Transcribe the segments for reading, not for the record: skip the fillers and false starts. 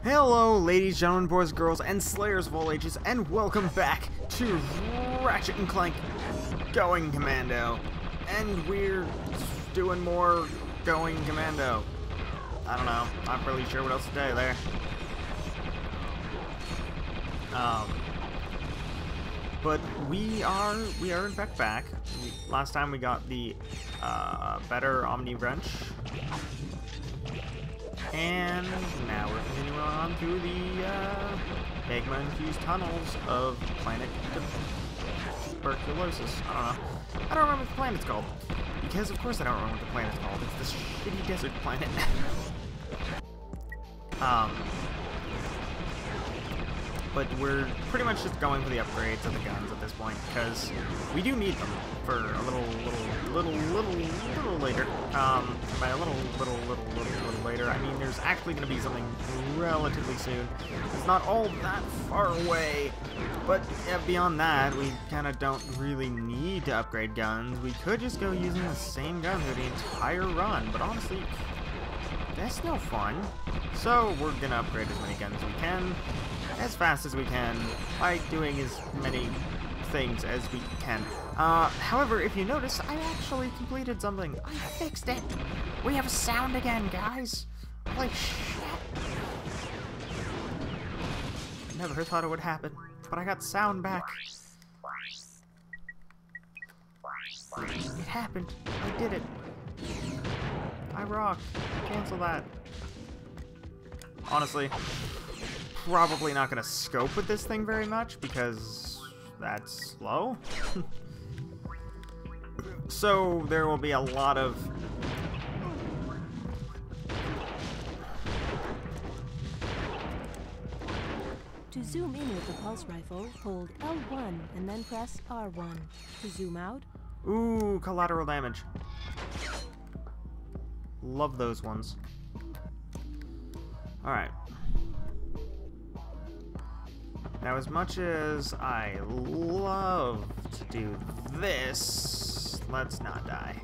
Hello, ladies, gentlemen, boys, girls, and slayers of all ages, and welcome back to Ratchet and Clank Going Commando. And we're doing more Going Commando. I don't know. Not really sure what else to say there. But we are in fact back. Last time we got the better Omni Wrench. And now we're continuing on through the magma-infused tunnels of planet tuberculosis. I don't remember what the planet's called. Because of course I don't remember what the planet's called. It's this shitty desert planet. But we're pretty much just going for the upgrades of the guns at this point, because we do need them for a little later. By a little later, I mean there's actually going to be something relatively soon. It's not all that far away, but beyond that, we kind of don't really need to upgrade guns. We could just go using the same gun for the entire run, but honestly, that's no fun. So we're going to upgrade as many guns as we can, as fast as we can, by doing as many things as we can. However, if you notice, I actually completed something. I fixed it. We have sound again, guys. Holy shit. I never thought it would happen, but I got sound back. It happened. I did it. I rock. Cancel that. Honestly, probably not going to scope with this thing very much because that's slow. So there will be a lot of To zoom in with the pulse rifle, hold L1 and then press R1. To zoom out, ooh, collateral damage. Love those ones. Alright. Now, as much as I love to do this, let's not die.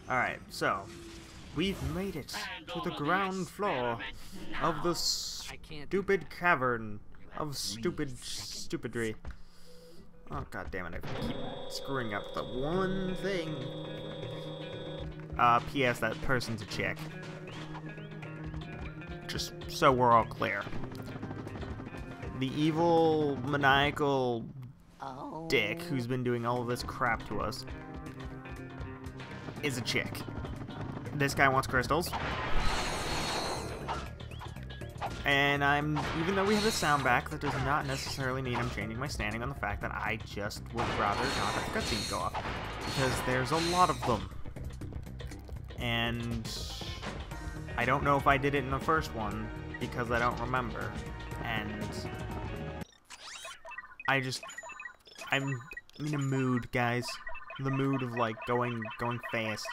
Alright, so we've made it to the ground floor of the stupid cavern of stupidry. Oh, god damn it, I keep screwing up the one thing. P.S. that person's a chick. Just so we're all clear. The evil, maniacal dick who's been doing all of this crap to us is a chick. This guy wants crystals. And even though we have the sound back, that does not necessarily mean I'm changing my standing on the fact that I just would rather not have cutscenes go off. Because there's a lot of them. And I don't know if I did it in the first one, because I don't remember. And I'm in a mood, guys. The mood of, like, going fast.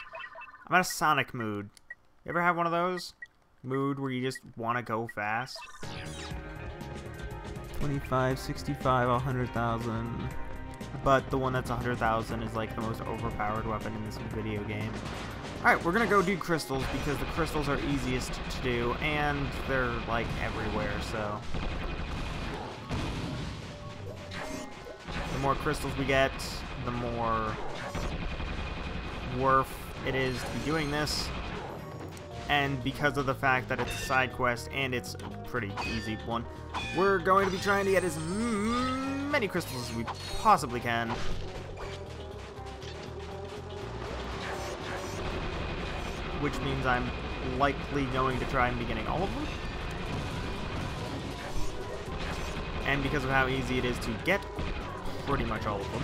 I'm in a Sonic mood. You ever have one of those? Mood where you just want to go fast? 25, 65, 100,000. But the one that's 100,000 is like the most overpowered weapon in this video game. Alright, we're gonna go do crystals because the crystals are easiest to do and they're like everywhere, so. The more crystals we get, the more worth it is to be doing this. And because of the fact that it's a side quest and it's a pretty easy one, we're going to be trying to get as many crystals as we possibly can. Which means I'm likely going to try and be getting all of them. And because of how easy it is to get pretty much all of them,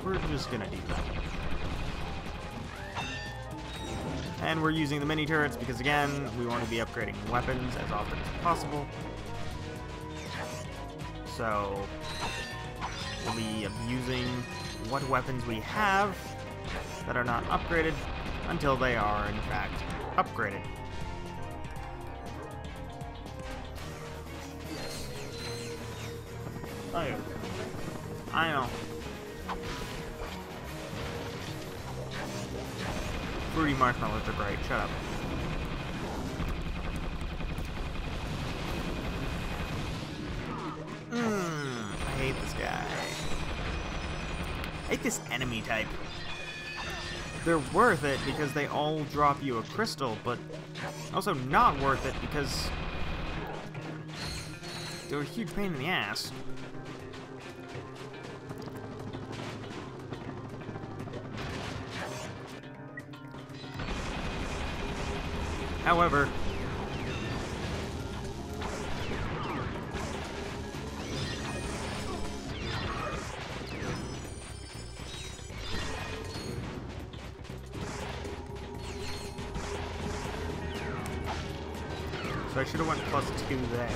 we're just gonna do that. And we're using the mini turrets because, again, we want to be upgrading weapons as often as possible. So we'll be abusing what weapons we have that are not upgraded until they are, in fact, upgraded. I know. fruity marshmallows are great. Shut up. I hate this guy. I hate this enemy type. They're worth it because they all drop you a crystal, but also not worth it because they're a huge pain in the ass. However, so I should have went +2 there.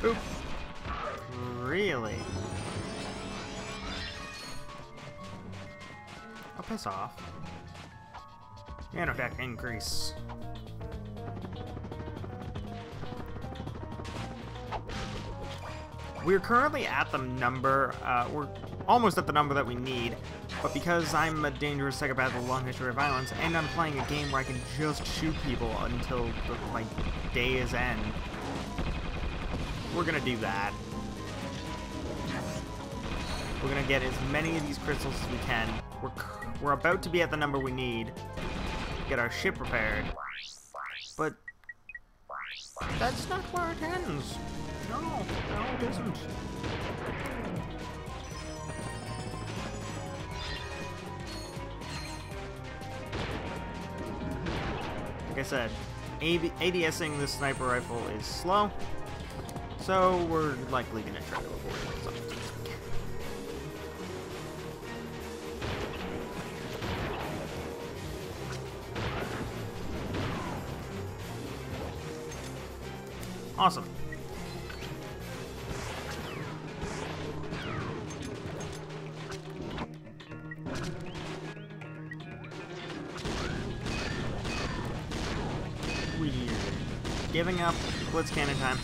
Oop. Really? I'll piss off. And attack increase. We're currently at the number, we're almost at the number that we need, but because I'm a dangerous psychopath with a long history of violence, and I'm playing a game where I can just shoot people until the, like, day is end, we're gonna do that. We're gonna get as many of these crystals as we can. We're about to be at the number we need. Get our ship repaired. But that's not where it ends. No, it isn't. Like I said, ADSing this sniper rifle is slow, so we're likely gonna try to avoid it as much as we can. Awesome. We're giving up blitz cannon time.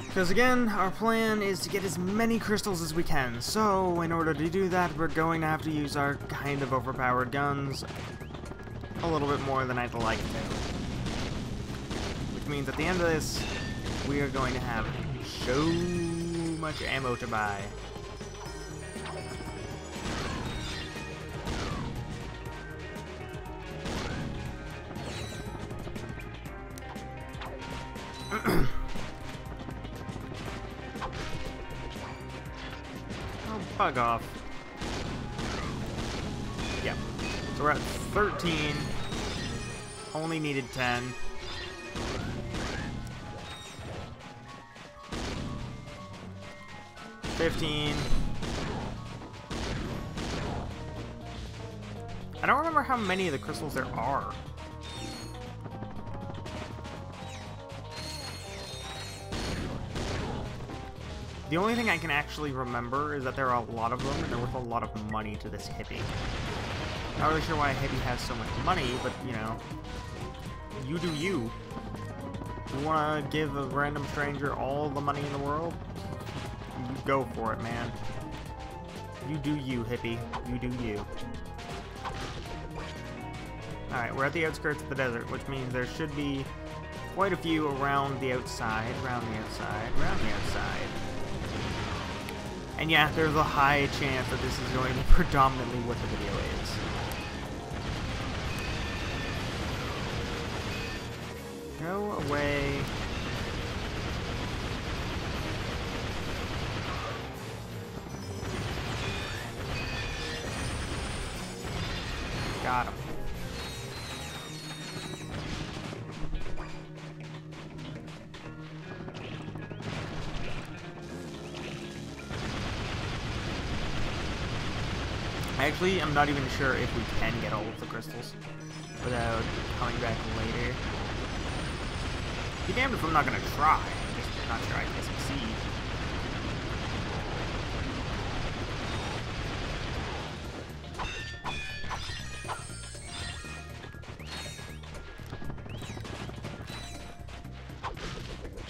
Because again, our plan is to get as many crystals as we can, so in order to do that, we're going to have to use our kind of overpowered guns a little bit more than I'd like to. Which means at the end of this, we are going to have so much ammo to buy. Bug off. Yep. So we're at 13. Only needed 10. $15. I don't remember how many of the crystals there are. The only thing I can actually remember is that there are a lot of them, and they're worth a lot of money to this hippie. Not really sure why a hippie has so much money, but, you know, you do you. You want to give a random stranger all the money in the world? You go for it, man. You do you, hippie. You do you. Alright, we're at the outskirts of the desert, which means there should be quite a few around the outside, around the outside, around the outside. And yeah, there's a high chance that this is going to be predominantly what the video is. Go away. Got him. Actually, I'm not even sure if we can get all of the crystals without coming back later. Be damned if I'm not gonna try. I'm just not sure I can succeed.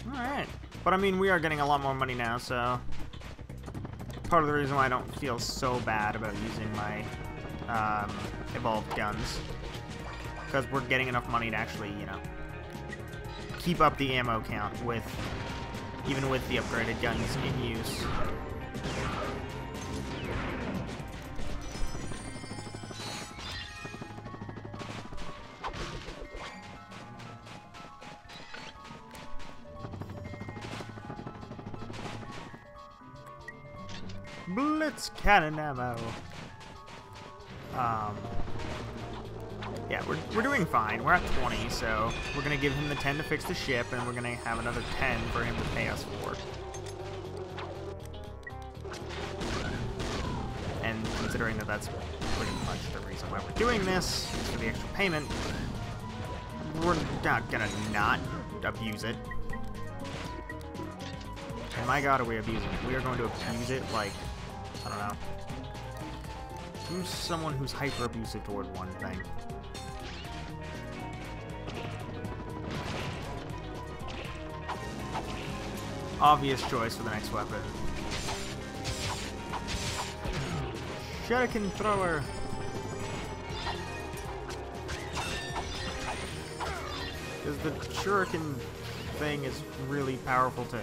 Alright. But I mean, we are getting a lot more money now, so part of the reason why I don't feel so bad about using my evolved guns. Because we're getting enough money to actually, you know, keep up the ammo count with, even with the upgraded guns in use. Blitz cannon ammo. Yeah, we're doing fine. We're at 20, so we're gonna give him the 10 to fix the ship, and we're gonna have another 10 for him to pay us for. And considering that that's pretty much the reason why we're doing this, for the extra payment, we're not gonna not abuse it. And my god, are we abusing it? We are going to abuse it like, I don't know. Who's someone who's hyper abusive toward one thing? Obvious choice for the next weapon. Shuriken thrower. Because the shuriken thing is really powerful too.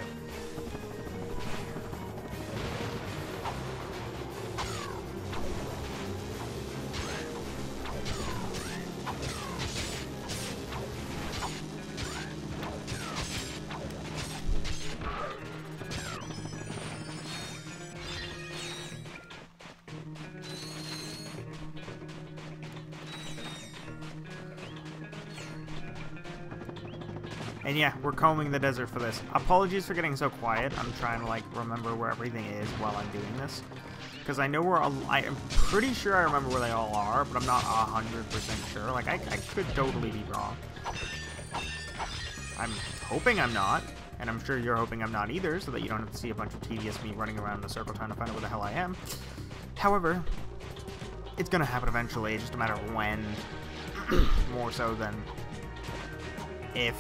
And yeah, we're combing the desert for this. Apologies for getting so quiet. I'm trying to, like, remember where everything is while I'm doing this. Because I know where I'm pretty sure I remember where they all are, but I'm not 100% sure. Like, I could totally be wrong. I'm hoping I'm not, and I'm sure you're hoping I'm not either, so that you don't have to see a bunch of tedious me running around in a circle trying to find out where the hell I am. However, it's gonna happen eventually, just a matter of when. More so than if.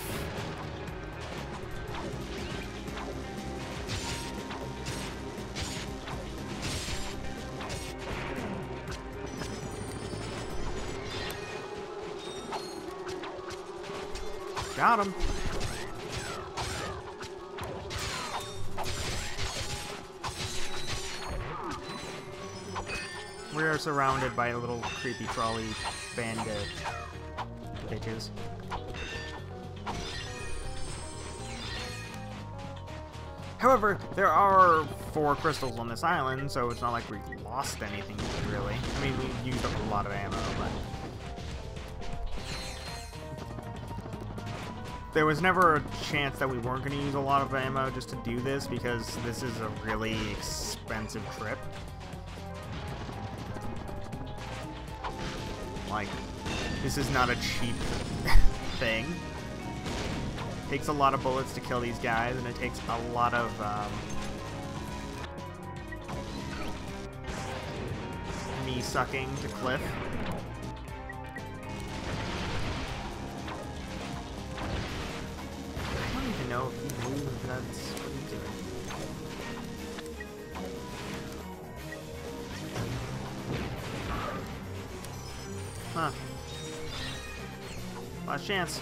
Got him. We are surrounded by little creepy trolley bandit bitches. However, there are 4 crystals on this island, so it's not like we lost anything, really. I mean, we used up a lot of ammo, but there was never a chance that we weren't going to use a lot of ammo just to do this, because this is a really expensive trip. Like, this is not a cheap thing. It takes a lot of bullets to kill these guys, and it takes a lot of me sucking to Cliff. I don't even know if he moves. That's what he's doing. Huh. Last chance.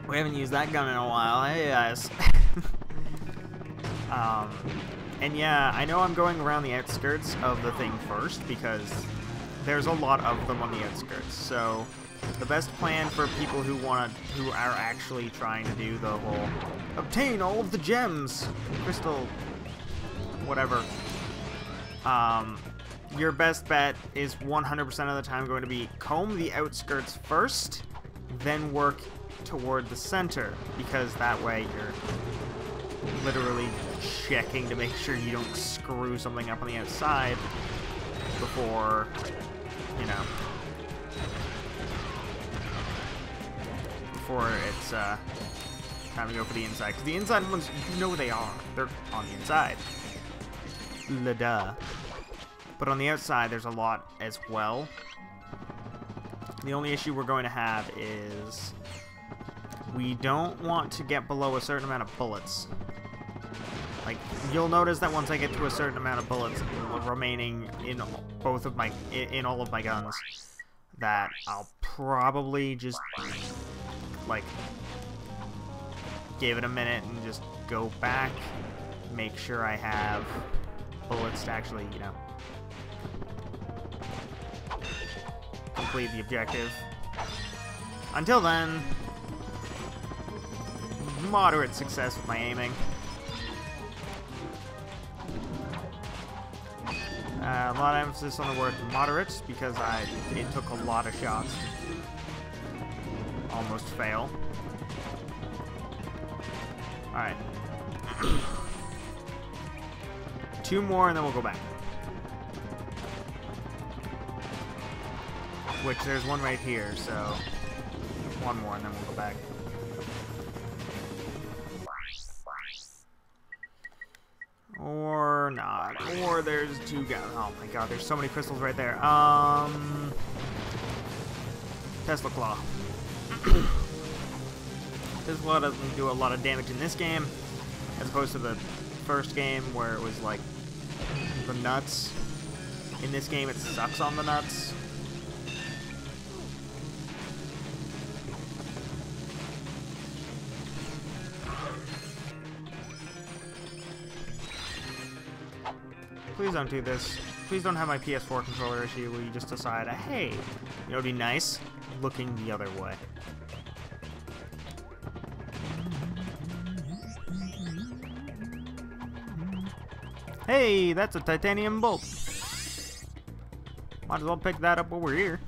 We haven't used that gun in a while, hey guys. And yeah, I know I'm going around the outskirts of the thing first because there's a lot of them on the outskirts. So the best plan for people who are actually trying to do the whole obtain all of the gems, crystal, whatever. Your best bet is 100% of the time going to be comb the outskirts first, then work toward the center, because that way you're literally checking to make sure you don't screw something up on the outside before you know, before it's time to go for the inside. Because the inside ones, you know where they are. They're on the inside. La-duh. But on the outside, there's a lot as well. The only issue we're going to have is we don't want to get below a certain amount of bullets. Like, you'll notice that once I get to a certain amount of bullets remaining in both of my, in all of my guns, that I'll probably just, like, give it a minute and just go back, make sure I have bullets to actually, you know, complete the objective. Until then, moderate success with my aiming. A lot of emphasis on the word moderate because it took a lot of shots to almost fail. Alright. 2 more and then we'll go back. Which there's one right here, so 1 more and then we'll go back. Or not. Or there's 2 guys. Oh my god, there's so many crystals right there. Tesla Claw. Tesla Claw doesn't do a lot of damage in this game, as opposed to the first game where it was like the nuts. In this game, it sucks on the nuts. Please don't do this. Please don't have my PS4 controller issue where you just decide, hey, you know, it'd be nice looking the other way. Hey, that's a titanium bolt. Might as well pick that up while we're here.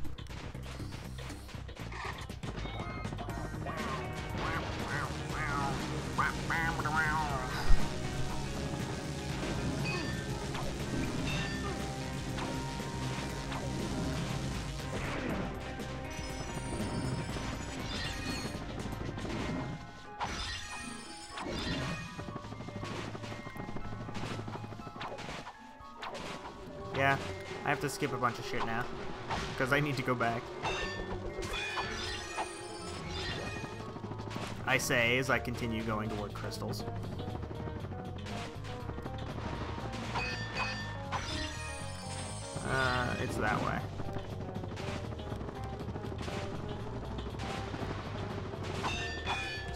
Yeah, I have to skip a bunch of shit now, because I need to go back. I say as I continue going toward crystals. It's that way.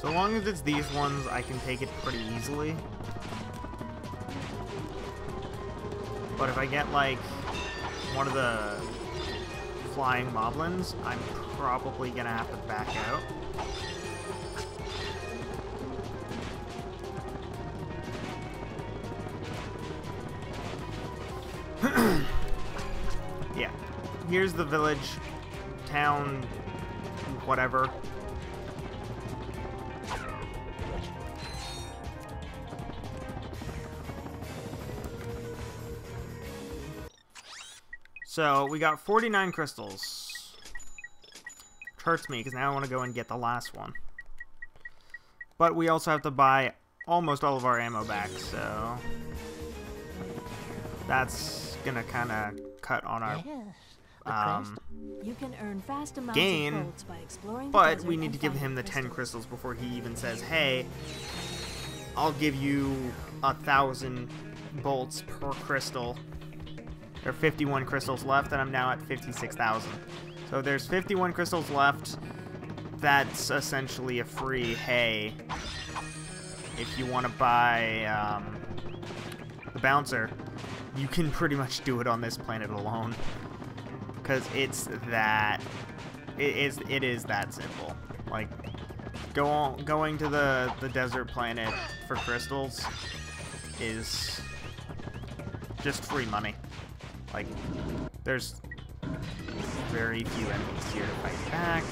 So long as it's these ones, I can take it pretty easily. But if I get, like, one of the flying moblins, I'm probably gonna have to back out. Yeah. Here's the village, town, whatever. So, we got 49 crystals. Which hurts me, because now I want to go and get the last one. But we also have to buy almost all of our ammo back, so that's gonna kind of cut on our you can earn fast amounts gain, of bolts by exploring but the we need to give him the 10 crystals before he even says, hey, I'll give you 1,000 bolts per crystal. There are 51 crystals left, and I'm now at 56,000. So there's 51 crystals left. That's essentially a free, hey, if you want to buy the bouncer, you can pretty much do it on this planet alone. Because it's that, it is that simple. Like, going to the desert planet for crystals is just free money. Like, there's very few enemies here to fight back.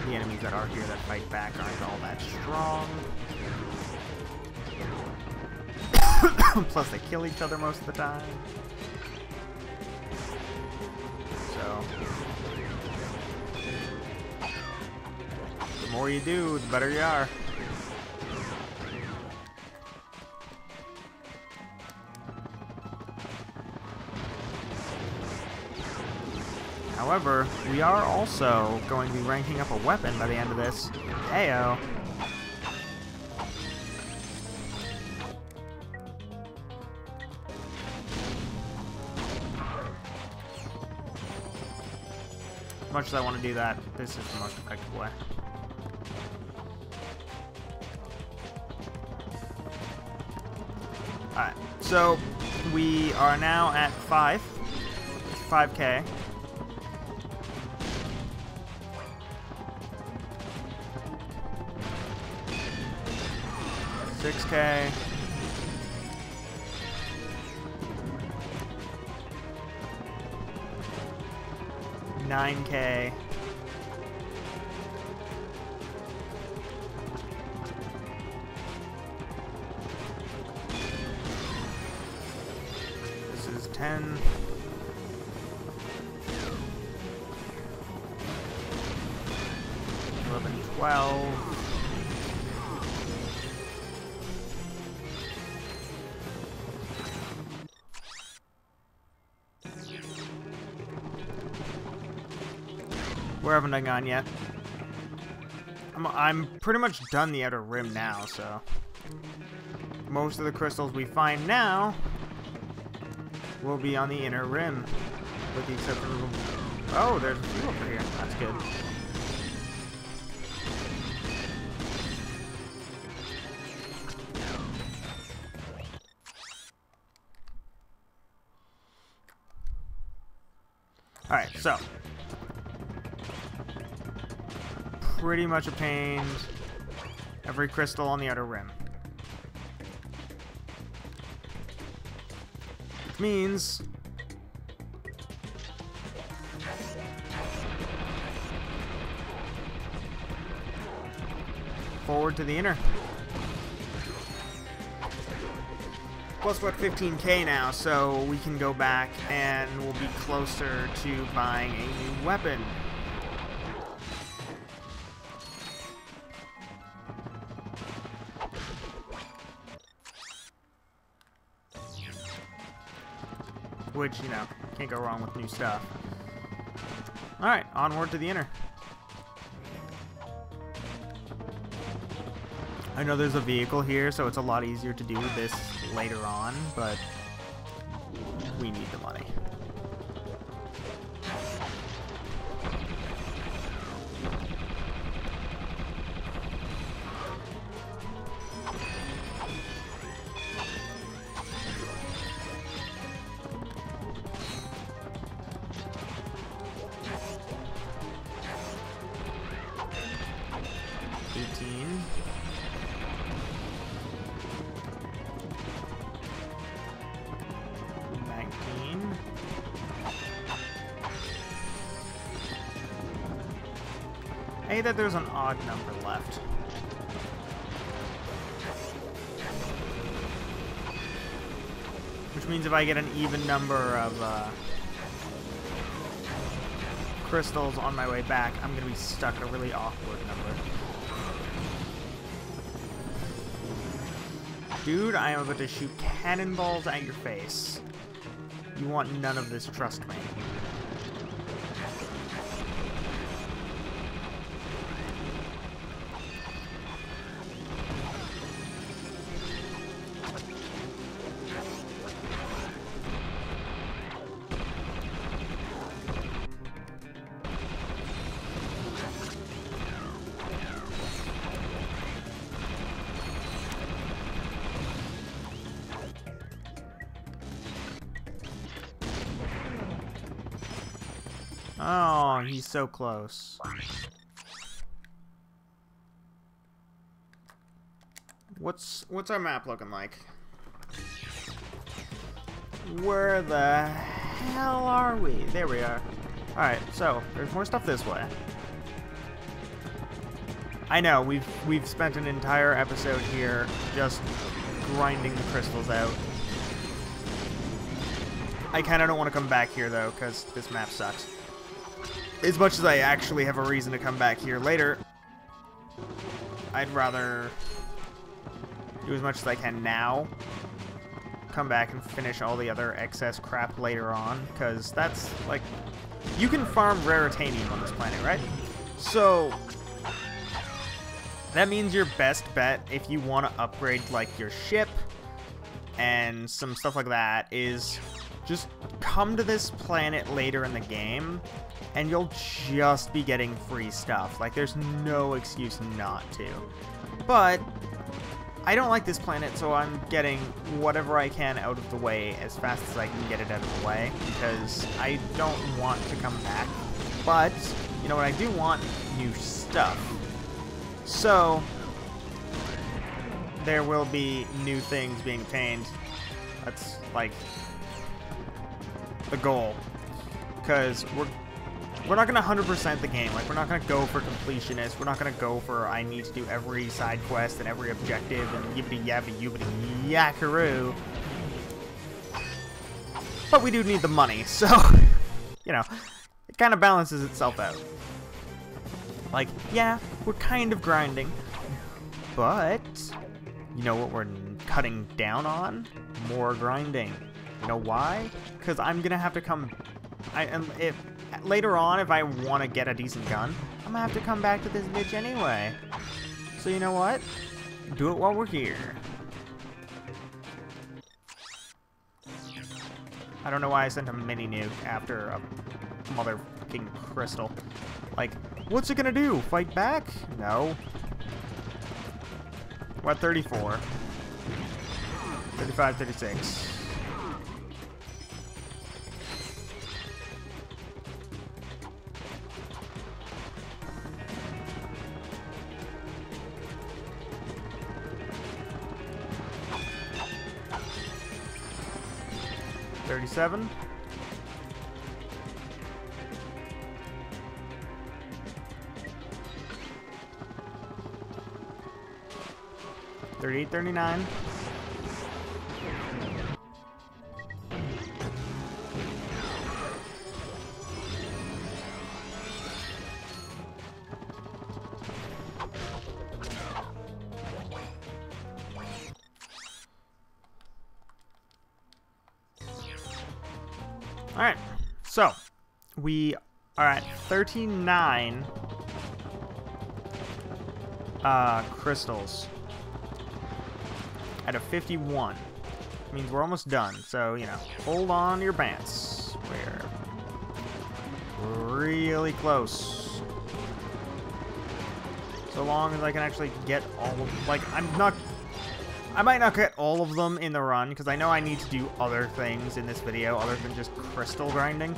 The enemies that are here that fight back aren't all that strong. Plus, they kill each other most of the time. So, The more you do, the better you are. However, we are also going to be ranking up a weapon by the end of this. Ayo. As much as I want to do that, this is the most effective way. Alright, so we are now at 5K. $6K. $9K. This is 10. 11, 12. Where haven't I gone yet? I'm pretty much done the outer rim now, so most of the crystals we find now will be on the inner rim, with the exception of... Oh, there's a few over here. That's good. Alright, so pretty much obtained every crystal on the outer rim. Which means forward to the inner. Plus, we're at 15K now, so we can go back and we'll be closer to buying a new weapon. Which, you know, can't go wrong with new stuff. Alright, onward to the inner. I know there's a vehicle here, so it's a lot easier to do this later on, but we need the money. I hate that there's an odd number left. Which means if I get an even number of crystals on my way back, I'm going to be stuck at a really awkward number. Dude, I am about to shoot cannonballs at your face. You want none of this, trust me. Oh, he's so close. What's our map looking like? Where the hell are we? There we are. Alright, so there's more stuff this way. I know, we've spent an entire episode here just grinding the crystals out. I kinda don't want to come back here though, because this map sucks. As much as I actually have a reason to come back here later. I'd rather do as much as I can now. Come back and finish all the other excess crap later on, because that's, like, you can farm raritanium on this planet, right? So, that means your best bet, if you want to upgrade, like, your ship and some stuff like that, is just come to this planet later in the game, and you'll just be getting free stuff. Like, there's no excuse not to. But I don't like this planet, so I'm getting whatever I can out of the way as fast as I can get it out of the way, because I don't want to come back. But, you know what I do want? New stuff. So, there will be new things being obtained. That's, like, the goal. Because we're not going to 100% the game. Like, we're not going to go for completionist. We're not going to go for I need to do every side quest and every objective and yibbity yabby yibbity yakkaroo. But we do need the money, so, you know, it kind of balances itself out. Like, yeah, we're kind of grinding, but you know what we're cutting down on? More grinding. You know why? Because I'm going to have to come... later on, if I want to get a decent gun, I'm gonna have to come back to this bitch anyway. So you know what? Do it while we're here. I don't know why I sent a mini nuke after a motherfucking crystal. Like, what's it gonna do? Fight back? No. We're at 34. 35, 36. $37. $38, $39. Alright, so we are at 39 crystals out of 51. Means we're almost done, so, you know, hold on to your pants. We're really close. So long as I can actually get all of, like, I might not get all of them in the run, because I know I need to do other things in this video other than just crystal grinding.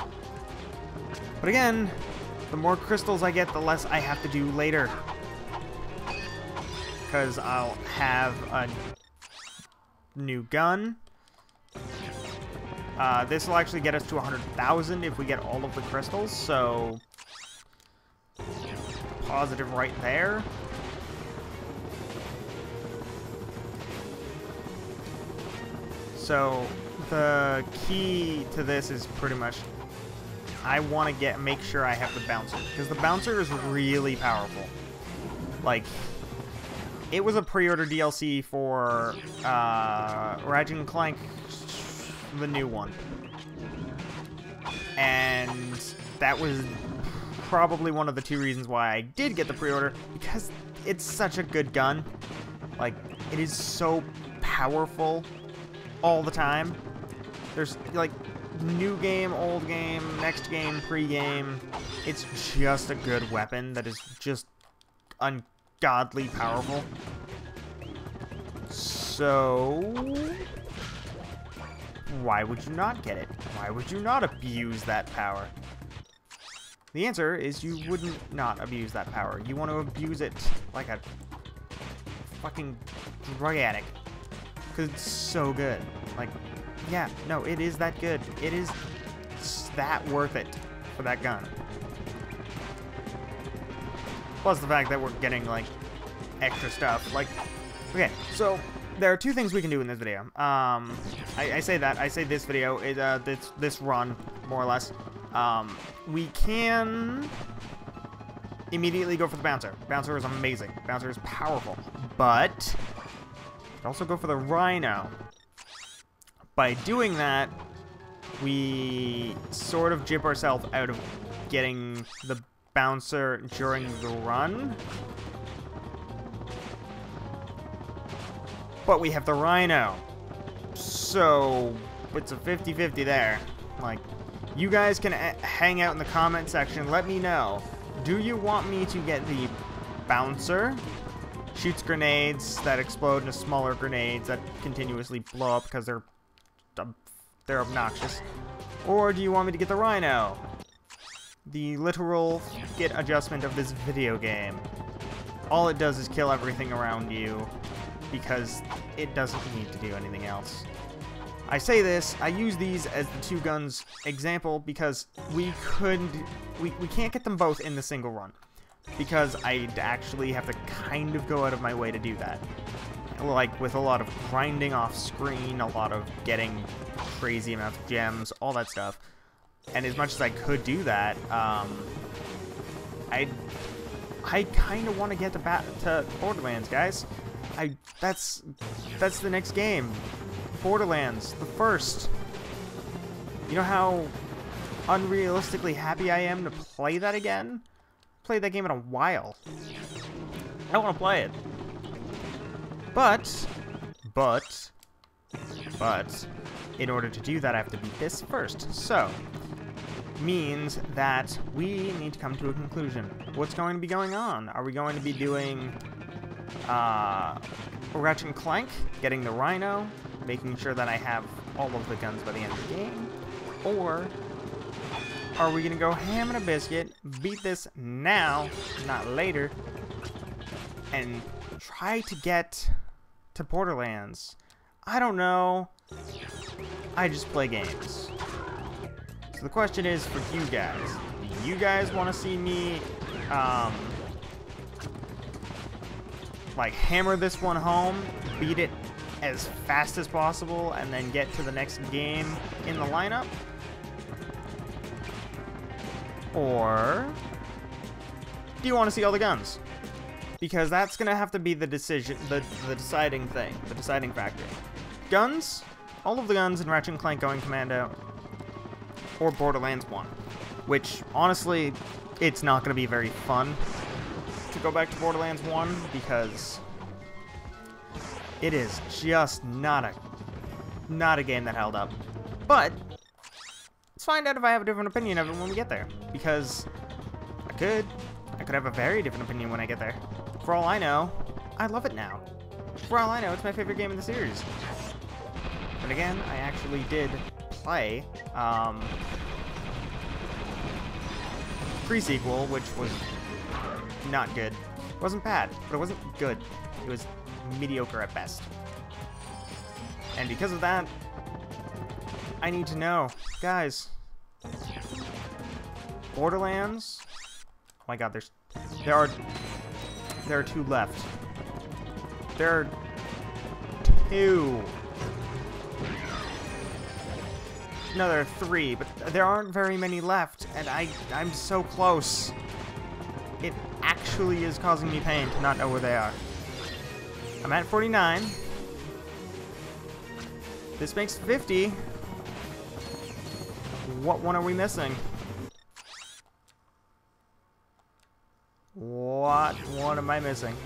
But again, the more crystals I get, the less I have to do later. Because I'll have a new gun. This will actually get us to 100,000 if we get all of the crystals, so... positive right there. So, the key to this is pretty much, I want to make sure I have the bouncer, because the bouncer is really powerful. Like, it was a pre-order DLC for Ratchet and Clank, the new one. And that was probably one of the 2 reasons why I did get the pre-order, because it's such a good gun. Like, it is so powerful all the time. There's, like, new game, old game, next game, pre-game. It's just a good weapon that is just ungodly powerful. So, why would you not get it? Why would you not abuse that power? The answer is you wouldn't not abuse that power. You want to abuse it like a fucking drug addict. Because it's so good. Like, yeah, no, it is that good. It is that worth it for that gun. Plus the fact that we're getting, like, extra stuff. Like, okay, so there are 2 things we can do in this video. I say this video, this run, more or less. We can immediately go for the bouncer. Bouncer is amazing. Bouncer is powerful. But also go for the rhino. By doing that, we sort of jip ourselves out of getting the bouncer during the run. But we have the rhino. So it's a 50-50 there. Like, you guys can hang out in the comment section. Let me know. Do you want me to get the bouncer? Shoots grenades that explode into smaller grenades that continuously blow up because they're obnoxious. Or do you want me to get the rhino? The literal get adjustment of this video game. All it does is kill everything around you because it doesn't need to do anything else. I say this, I use these as the two guns example because we can't get them both in the single run. Because I'd actually have to kind of go out of my way to do that. Like, with a lot of grinding off screen, a lot of getting crazy amounts of gems, all that stuff. And as much as I could do that, I kind of want to get to Borderlands, guys. That's the next game. Borderlands, the first. You know how unrealistically happy I am to play that again? Played that game in a while. I don't want to play it. But, in order to do that, I have to beat this first. So, means that we need to come to a conclusion. What's going to be going on? Are we going to be doing Ratchet and Clank, getting the rhino, making sure that I have all of the guns by the end of the game? Or are we going to go ham and a biscuit, beat this now, not later, and try to get to Borderlands? I don't know. I just play games. So the question is for you guys. Do you guys want to see me, like, hammer this one home, beat it as fast as possible, and then get to the next game in the lineup? Or do you want to see all the guns? Because that's going to have to be the decision, the deciding thing, the deciding factor. Guns, all of the guns in Ratchet and Clank Going Commando, or Borderlands 1. Which, honestly, it's not going to be very fun to go back to Borderlands 1, because it is just not a game that held up. But let's find out if I have a different opinion of it when we get there. Because I could have a very different opinion when I get there. For all I know, I love it now. For all I know, it's my favorite game in the series. But again, I actually did play pre-sequel, which was not good. It wasn't bad, but it wasn't good. It was mediocre at best. And because of that, I need to know, guys, Borderlands. Oh my God, there are two left. There are two. No, there are three, but there aren't very many left, and I'm so close. It actually is causing me pain to not know where they are. I'm at 49. This makes 50. What one are we missing? What one am I missing?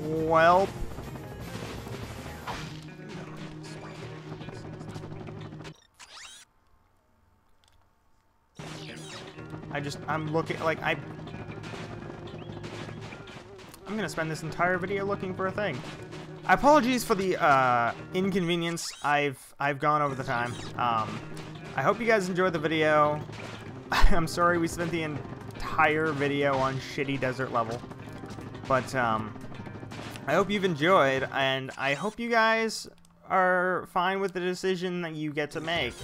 Well, I'm looking, like, I'm gonna spend this entire video looking for a thing. Apologies for the inconvenience I've gone over the time. I hope you guys enjoyed the video. I'm sorry we spent the entire video on shitty desert level, but I hope you've enjoyed, and I hope you guys are fine with the decision that you get to make.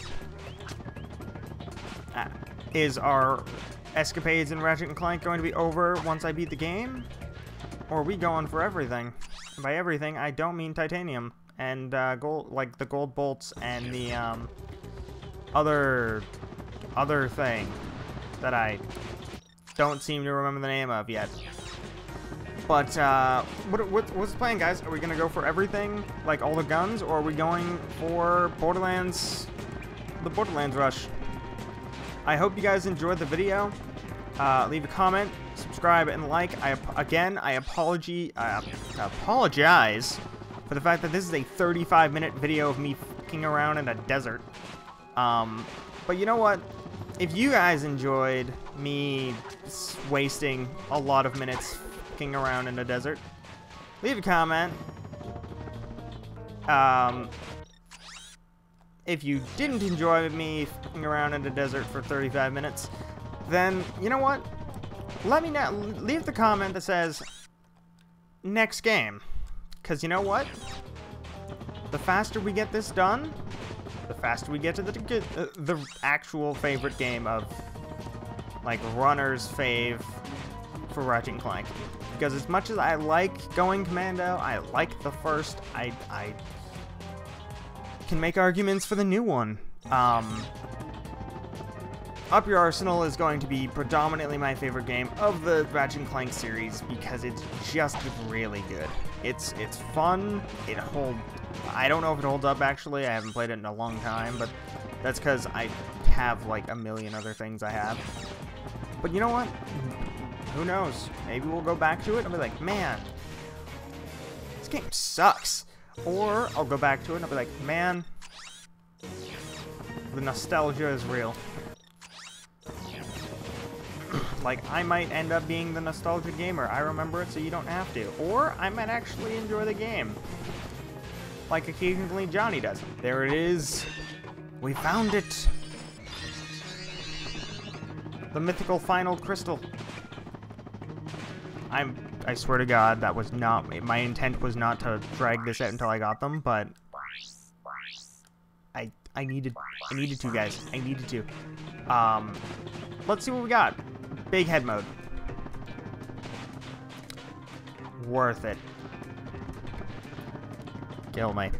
Is our escapades in Ratchet and Clank going to be over once I beat the game? Or are we going for everything? And by everything, I don't mean titanium and gold, like the gold bolts and the other thing that I don't seem to remember the name of yet. But what's the plan, guys? Are we gonna go for everything, like all the guns, or are we going for Borderlands, the Borderlands rush? I hope you guys enjoyed the video. Leave a comment, subscribe, and like. I apologize for the fact that this is a 35-minute video of me fucking around in a desert. But you know what? If you guys enjoyed me wasting a lot of minutes fucking around in a desert, leave a comment. If you didn't enjoy me fucking around in the desert for 35 minutes, then, you know what? Let me know. Leave the comment that says, next game. Because you know what? The faster we get this done, the faster we get to the actual favorite game of, like, runner's fave for Ratchet and Clank. Because as much as I like going commando, I like the first, I can make arguments for the new one. Up Your Arsenal is going to be predominantly my favorite game of the Ratchet & Clank series because it's just really good. It's fun. I don't know if it holds up, actually. I haven't played it in a long time, but that's because I have like a million other things I have. But you know what? Who knows? Maybe we'll go back to it and be like, man, this game sucks. Or I'll go back to it and I'll be like, man, the nostalgia is real. Like, I might end up being the nostalgia gamer. I remember it so you don't have to. Or I might actually enjoy the game. Like occasionally Johnny does. There it is. We found it. The mythical final crystal. I swear to God, that was not... My intent was not to drag this out until I got them, but... I needed to, guys. I needed to. Let's see what we got. Big head mode. Worth it. Kill me.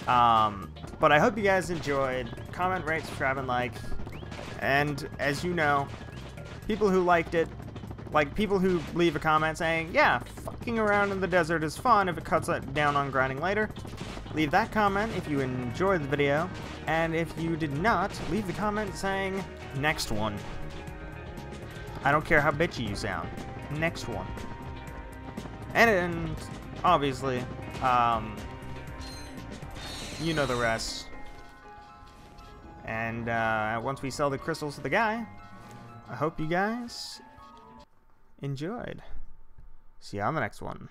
But I hope you guys enjoyed. Comment, rate, subscribe, and like. And as you know, people who liked it, like people who leave a comment saying, yeah, fucking around in the desert is fun if it cuts down on grinding later. Leave that comment if you enjoyed the video. And if you did not, leave the comment saying, next one. I don't care how bitchy you sound. Next one. And obviously, you know the rest. And once we sell the crystals to the guy, I hope you guys enjoyed. See you on the next one.